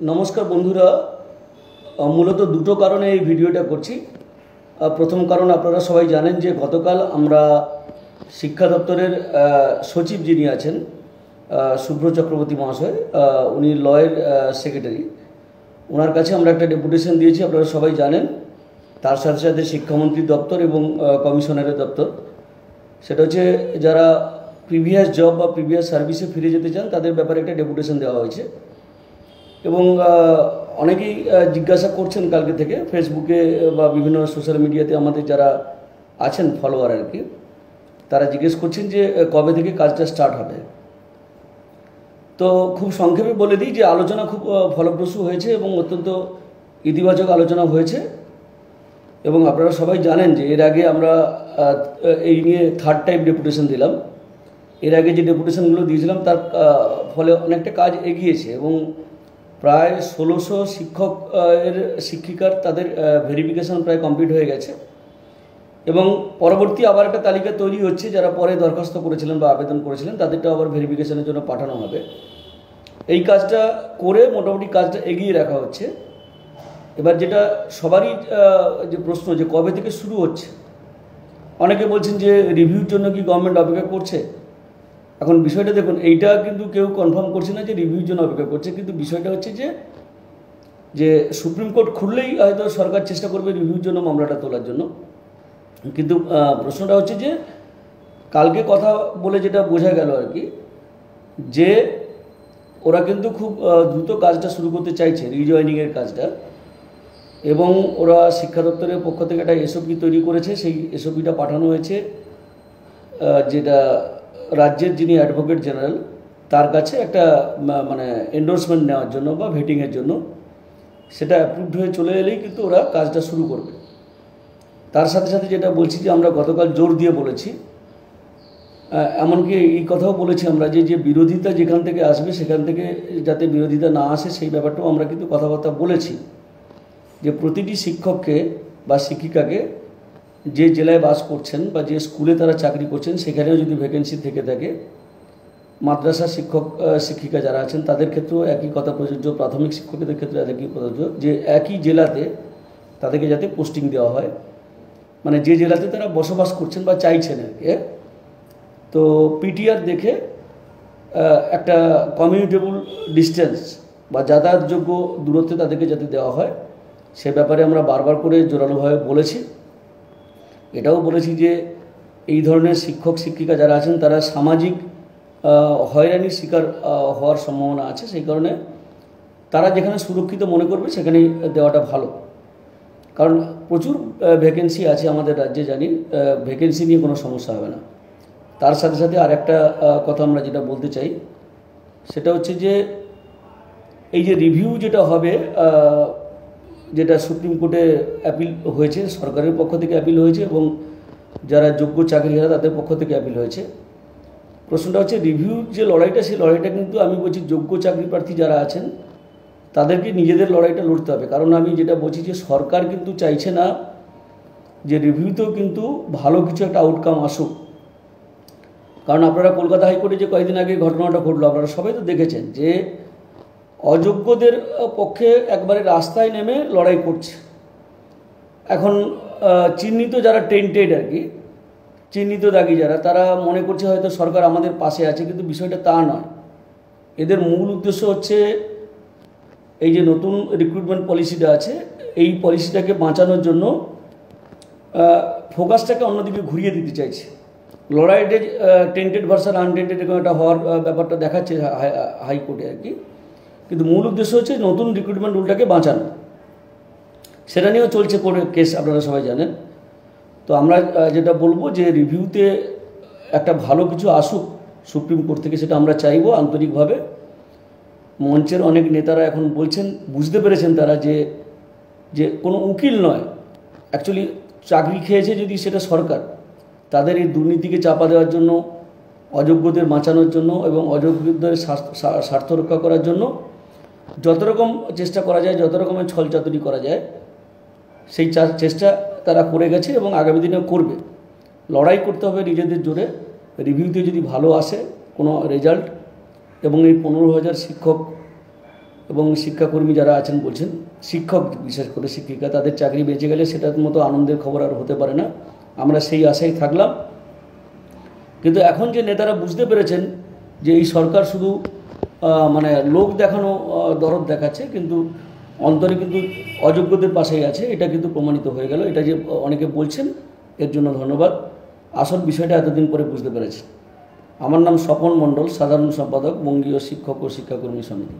নমস্কার বন্ধুরা, মূলত দুটো কারণে এই ভিডিওটা করছি। প্রথম কারণ, আপনারা সবাই জানেন যে গতকাল আমরা শিক্ষা দপ্তরের সচিব যিনি আছেন শুভ্র চক্রবর্তী মহাশয়, উনি লয়ের সেক্রেটারি, ওনার কাছে আমরা একটা ডেপুটেশন দিয়েছি, আপনারা সবাই জানেন। তার সাথে সাথে শিক্ষামন্ত্রীর দপ্তর এবং কমিশনারের দপ্তর, সেটা হচ্ছে যারা প্রিভিয়াস জব বা প্রিভিয়াস সার্ভিসে ফিরে যেতে চান তাদের ব্যাপারে একটা ডেপুটেশন দেওয়া হয়েছে। এবং অনেকেই জিজ্ঞাসা করছেন কালকে থেকে ফেসবুকে বা বিভিন্ন সোশ্যাল মিডিয়াতে, আমাদের যারা আছেন ফলোয়ার আর কি, তারা জিজ্ঞেস করছেন যে কবে থেকে কাজটা স্টার্ট হবে। তো খুব সংক্ষেপে বলে দিই যে আলোচনা খুব ফলপ্রসূ হয়েছে এবং অত্যন্ত ইতিবাচক আলোচনা হয়েছে। এবং আপনারা সবাই জানেন যে এর আগে আমরা এই নিয়ে থার্ড টাইম ডেপুটেশন দিলাম। এর আগে যে ডেপুটেশনগুলো দিয়েছিলাম তার ফলে অনেকটা কাজ এগিয়েছে এবং প্রায় 1600 শিক্ষক এর শিক্ষিকার তাদের ভেরিফিকেশন প্রায় কমপ্লিট হয়ে গেছে এবং পরবর্তী আবার একটা তালিকা তৈরি হচ্ছে, যারা পরে দরখাস্ত করেছিলেন বা আবেদন করেছিলেন তাদেরটাও আবার ভেরিফিকেশনের জন্য পাঠানো হবে। এই কাজটা করে মোটামুটি কাজটা এগিয়ে রাখা হচ্ছে। এবার যেটা সবারই যে প্রশ্ন, যে কবে থেকে শুরু হচ্ছে, অনেকে বলছেন যে রিভিউর জন্য কি গভর্নমেন্ট অপেক্ষা করছে। এখন বিষয়টা দেখুন, এইটা কিন্তু কেউ কনফার্ম করছে না যে রিভিউর জন্য অপেক্ষা করছে, কিন্তু বিষয়টা হচ্ছে যে সুপ্রিম কোর্ট খুললেই হয়তো সরকার চেষ্টা করবে রিভিউর জন্য মামলাটা তোলার জন্য। কিন্তু প্রশ্নটা হচ্ছে যে কালকে কথা বলে যেটা বোঝা গেল আর কি, যে ওরা কিন্তু খুব দ্রুত কাজটা শুরু করতে চাইছে, রিজয়েনিংয়ের কাজটা। এবং ওরা শিক্ষা দপ্তরের পক্ষ থেকে একটা এসওপি তৈরি করেছে, সেই এসওপিটা পাঠানো হয়েছে যেটা রাজ্যের যিনি অ্যাডভোকেট জেনারেল তার কাছে একটা মানে এন্ডোর্সমেন্ট নেওয়ার জন্য বা ভেটিংয়ের জন্য। সেটা অ্যাপ্রুভড হয়ে চলে এলেই কিন্তু ওরা কাজটা শুরু করবে। তার সাথে সাথে যেটা বলছি যে আমরা গতকাল জোর দিয়ে বলেছি, এমনকি এই কথাও বলেছি আমরা যে বিরোধিতা যেখান থেকে আসবে সেখান থেকে যাতে বিরোধিতা না আসে সেই ব্যাপারটাও আমরা কিন্তু কথাবার্তা বলেছি, যে প্রতিটি শিক্ষককে বা শিক্ষিকাকে যে জেলায় বাস করছেন বা যে স্কুলে তারা চাকরি করছেন সেখানেও যদি ভ্যাকেন্সি থেকে থাকে, মাদ্রাসা শিক্ষক শিক্ষিকা যারা আছেন তাদের ক্ষেত্রেও একই কথা প্রযোজ্য, প্রাথমিক শিক্ষকদের ক্ষেত্রে একই প্রযোজ্য, যে একই জেলাতে তাদেরকে যাতে পোস্টিং দেওয়া হয়, মানে যে জেলাতে তারা বসবাস করছেন বা চাইছেন আর কি। তো পিটিআর দেখে একটা কমিউটেবল ডিস্টেন্স বা যাতায়াতযোগ্য দূরত্বে তাদেরকে যাতে দেওয়া হয়, সে ব্যাপারে আমরা বারবার করে জোরালোভাবে বলেছি। এটাও বলেছি যে এই ধরনের শিক্ষক শিক্ষিকা যারা আছেন তারা সামাজিক হয়রানির শিকার হওয়ার সম্ভাবনা আছে, সেই কারণে তারা যেখানে সুরক্ষিত মনে করবে সেখানেই দেওয়াটা ভালো। কারণ প্রচুর ভ্যাকেন্সি আছে আমাদের রাজ্যে, জানি ভ্যাকেন্সি নিয়ে কোনো সমস্যা হবে না। তার সাথে সাথে আর একটা কথা আমরা যেটা বলতে চাই, সেটা হচ্ছে যে এই যে রিভিউ যেটা হবে, যেটা সুপ্রিম কোর্টে অ্যাপিল হয়েছে, সরকারের পক্ষ থেকে অ্যাপিল হয়েছে এবং যারা যোগ্য চাকরিহারা তাদের পক্ষ থেকে অ্যাপিল হয়েছে। প্রশ্নটা হচ্ছে রিভিউর যে লড়াইটা, সেই লড়াইটা কিন্তু আমি বলছি যোগ্য চাকরি প্রার্থী যারা আছেন তাদেরকে নিজেদের লড়াইটা লড়তে হবে। কারণ আমি যেটা বলছি যে সরকার কিন্তু চাইছে না যে রিভিউতেও কিন্তু ভালো কিছু একটা আউটকাম আসুক। কারণ আপনারা কলকাতা হাইকোর্টে যে কয়েকদিন আগে ঘটনাটা ঘটলো, আপনারা সবাই তো দেখেছেন যে অযোগ্যদের পক্ষে একবারে রাস্তায় নেমে লড়াই করছে। এখন চিহ্নিত যারা টেন্টেড আর কি, চিহ্নিত দাগি যারা, তারা মনে করছে হয়তো সরকার আমাদের পাশে আছে, কিন্তু বিষয়টা তা নয়। এদের মূল উদ্দেশ্য হচ্ছে এই যে নতুন রিক্রুটমেন্ট পলিসিটা আছে, এই পলিসিটাকে বাঁচানোর জন্য ফোকাসটাকে অন্যদিকে ঘুরিয়ে দিতে চাইছে। লড়াইটে টেন্টেড ভার্সাস আনটেন্টেড এরকম একটা হওয়ার ব্যাপারটা দেখাচ্ছে হাইকোর্টে আর কি, কিন্তু মূল উদ্দেশ্য হচ্ছে নতুন রিক্রুটমেন্ট রুলটাকে বাঁচানো। সেটা নিয়েও চলছে কোর্টের কেস, আপনারা সবাই জানেন। তো আমরা যেটা বলবো যে রিভিউতে একটা ভালো কিছু আসুক সুপ্রিম কোর্ট থেকে, সেটা আমরা চাইবো আন্তরিকভাবে। মঞ্চের অনেক নেতারা এখন বলছেন, বুঝতে পেরেছেন তারা যে কোনো উকিল নয়, অ্যাকচুয়ালি চাকরি খেয়েছে যদি সেটা সরকার, তাদের এই দুর্নীতিকে চাপা দেওয়ার জন্য, অযোগ্যদের বাঁচানোর জন্য এবং অযোগ্যদের স্বার্থ রক্ষা করার জন্য যত রকম চেষ্টা করা যায়, যত রকমের ছলচাতুরি করা যায়, সেই চেষ্টা তারা করে গেছে এবং আগামী দিনেও করবে। লড়াই করতে হবে নিজেদের জোরে। রিভিউতে যদি ভালো আসে কোনো রেজাল্ট এবং এই 15,000 শিক্ষক এবং শিক্ষাকর্মী যারা আছেন বলছেন, শিক্ষক বিশেষ করে শিক্ষিকা, তাদের চাকরি বেঁচে গেলে সেটার মতো আনন্দের খবর আর হতে পারে না। আমরা সেই আশায় থাকলাম। কিন্তু এখন যে নেতারা বুঝতে পেরেছেন যে এই সরকার শুধু মানে লোক দেখানো দরদ দেখাচ্ছে, কিন্তু অন্তরে কিন্তু অযোগ্যদের পাশেই আছে, এটা কিন্তু প্রমাণিত হয়ে গেল। এটা যে অনেকে বলছেন, এর জন্য ধন্যবাদ। আসল বিষয়টা এতদিন পরে বুঝতে পেরেছে। আমার নাম স্বপন মণ্ডল, সাধারণ সম্পাদক, বঙ্গীয় শিক্ষক ও শিক্ষাকর্মী সমিতি।